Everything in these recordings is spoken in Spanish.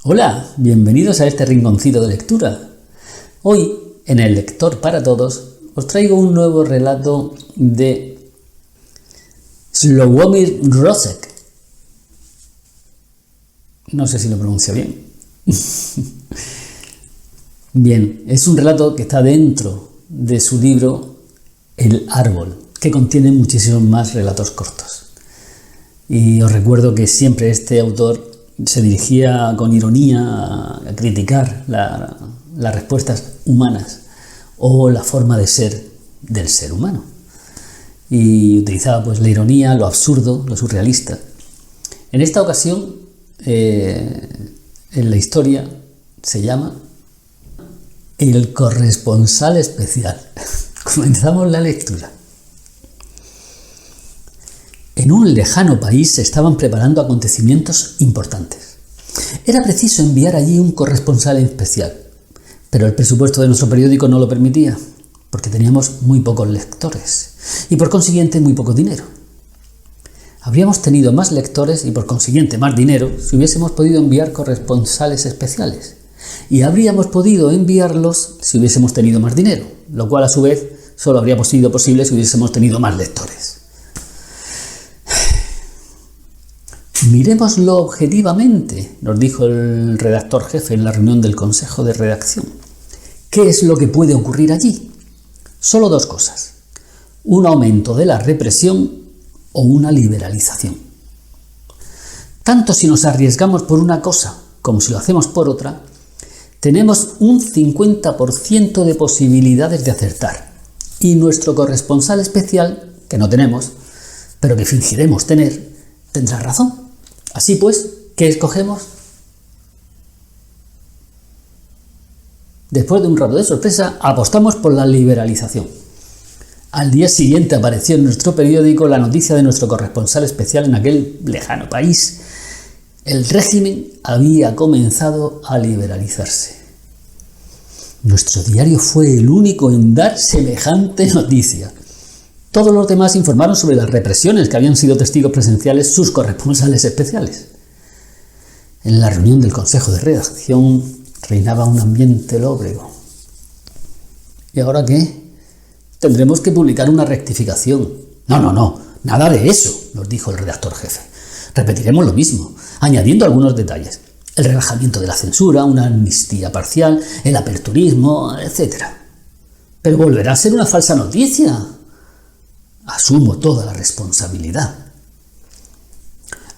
Hola, bienvenidos a este rinconcito de lectura. Hoy, en El Lector para Todos, os traigo un nuevo relato de Sławomir Wrożek. No sé si lo pronuncio bien. Bien, es un relato que está dentro de su libro El Árbol, que contiene muchísimos más relatos cortos. Y os recuerdo que siempre este autor se dirigía con ironía a criticar las respuestas humanas o la forma de ser del ser humano. Y utilizaba pues la ironía, lo absurdo, lo surrealista. En esta ocasión, en la historia, se llama El corresponsal especial. Comenzamos la lectura. En un lejano país se estaban preparando acontecimientos importantes. Era preciso enviar allí un corresponsal especial, pero el presupuesto de nuestro periódico no lo permitía, porque teníamos muy pocos lectores y por consiguiente muy poco dinero. Habríamos tenido más lectores y por consiguiente más dinero si hubiésemos podido enviar corresponsales especiales, y habríamos podido enviarlos si hubiésemos tenido más dinero, lo cual a su vez solo habría sido posible si hubiésemos tenido más lectores. Miremoslo objetivamente, nos dijo el redactor jefe en la reunión del consejo de redacción. ¿Qué es lo que puede ocurrir allí? Solo dos cosas: un aumento de la represión o una liberalización. Tanto si nos arriesgamos por una cosa como si lo hacemos por otra, tenemos un 50% de posibilidades de acertar. Y nuestro corresponsal especial, que no tenemos, pero que fingiremos tener, tendrá razón. Así pues, ¿qué escogemos? Después de un rato de sorpresa, apostamos por la liberalización. Al día siguiente apareció en nuestro periódico la noticia de nuestro corresponsal especial en aquel lejano país. El régimen había comenzado a liberalizarse. Nuestro diario fue el único en dar semejante noticia. Todos los demás informaron sobre las represiones que habían sido testigos presenciales sus corresponsales especiales. En la reunión del consejo de redacción reinaba un ambiente lóbrego. ¿Y ahora qué? Tendremos que publicar una rectificación. No, nada de eso, nos dijo el redactor jefe. Repetiremos lo mismo, añadiendo algunos detalles. El relajamiento de la censura, una amnistía parcial, el aperturismo, etc. Pero volverá a ser una falsa noticia. Asumo toda la responsabilidad.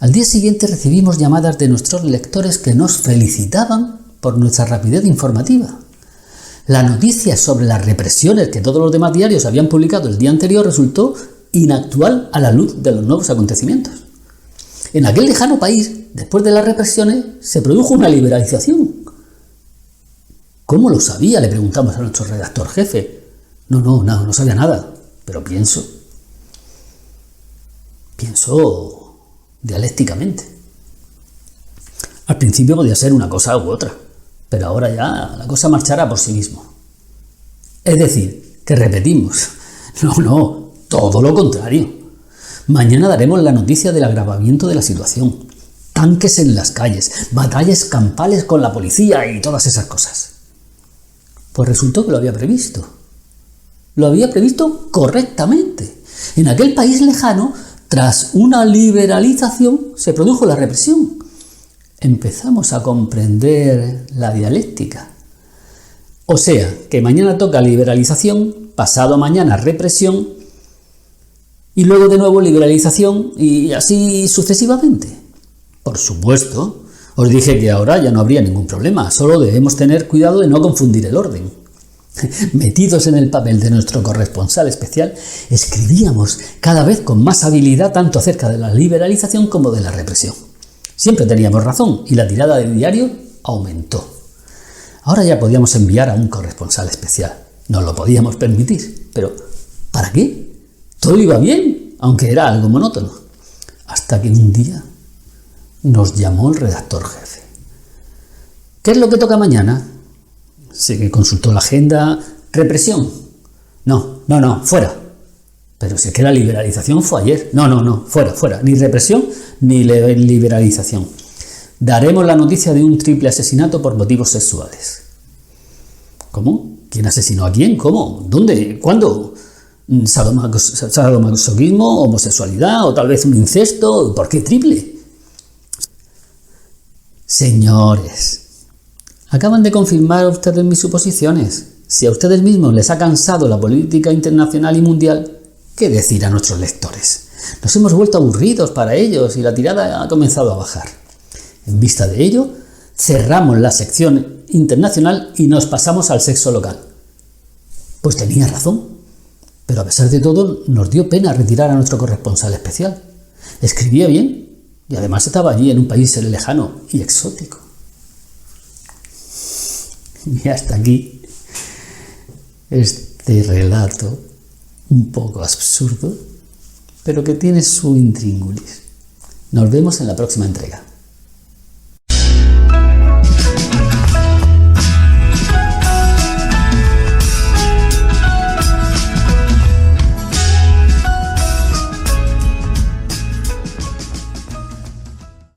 Al día siguiente recibimos llamadas de nuestros lectores que nos felicitaban por nuestra rapidez informativa. La noticia sobre las represiones que todos los demás diarios habían publicado el día anterior resultó inactual a la luz de los nuevos acontecimientos. En aquel lejano país, después de las represiones, se produjo una liberalización. ¿Cómo lo sabía?, le preguntamos a nuestro redactor jefe. No sabía nada, pero pienso dialécticamente. Al principio podía ser una cosa u otra, pero ahora ya la cosa marchará por sí mismo. Es decir, que repetimos. No, todo lo contrario. Mañana daremos la noticia del agravamiento de la situación. Tanques en las calles, batallas campales con la policía y todas esas cosas. Pues resultó que lo había previsto. Lo había previsto correctamente. En aquel país lejano, tras una liberalización, se produjo la represión. Empezamos a comprender la dialéctica. O sea, que mañana toca liberalización, pasado mañana represión, y luego de nuevo liberalización, y así sucesivamente. Por supuesto, os dije que ahora ya no habría ningún problema, solo debemos tener cuidado de no confundir el orden. Metidos en el papel de nuestro corresponsal especial, escribíamos cada vez con más habilidad tanto acerca de la liberalización como de la represión. Siempre teníamos razón y la tirada de diario aumentó. Ahora ya podíamos enviar a un corresponsal especial. Nos lo podíamos permitir, pero ¿para qué? Todo iba bien, aunque era algo monótono. Hasta que un día nos llamó el redactor jefe. ¿Qué es lo que toca mañana? Sé que consultó la agenda. Represión. No, fuera. Pero si es que la liberalización fue ayer. No, fuera. Ni represión ni liberalización. daremos la noticia de un triple asesinato por motivos sexuales. ¿Cómo? ¿Quién asesinó a quién? ¿Cómo? ¿Dónde? ¿Cuándo? ¿Sadomasoquismo? ¿Homosexualidad? ¿O tal vez un incesto? ¿Por qué triple? Señores, acaban de confirmar ustedes mis suposiciones. Si a ustedes mismos les ha cansado la política internacional y mundial, ¿qué decir a nuestros lectores? Nos hemos vuelto aburridos para ellos y la tirada ha comenzado a bajar. En vista de ello, cerramos la sección internacional y nos pasamos al sexo local. Pues tenía razón, pero a pesar de todo nos dio pena retirar a nuestro corresponsal especial. Escribía bien y además estaba allí en un país lejano y exótico. Y hasta aquí este relato un poco absurdo, pero que tiene su intríngulis. Nos vemos en la próxima entrega.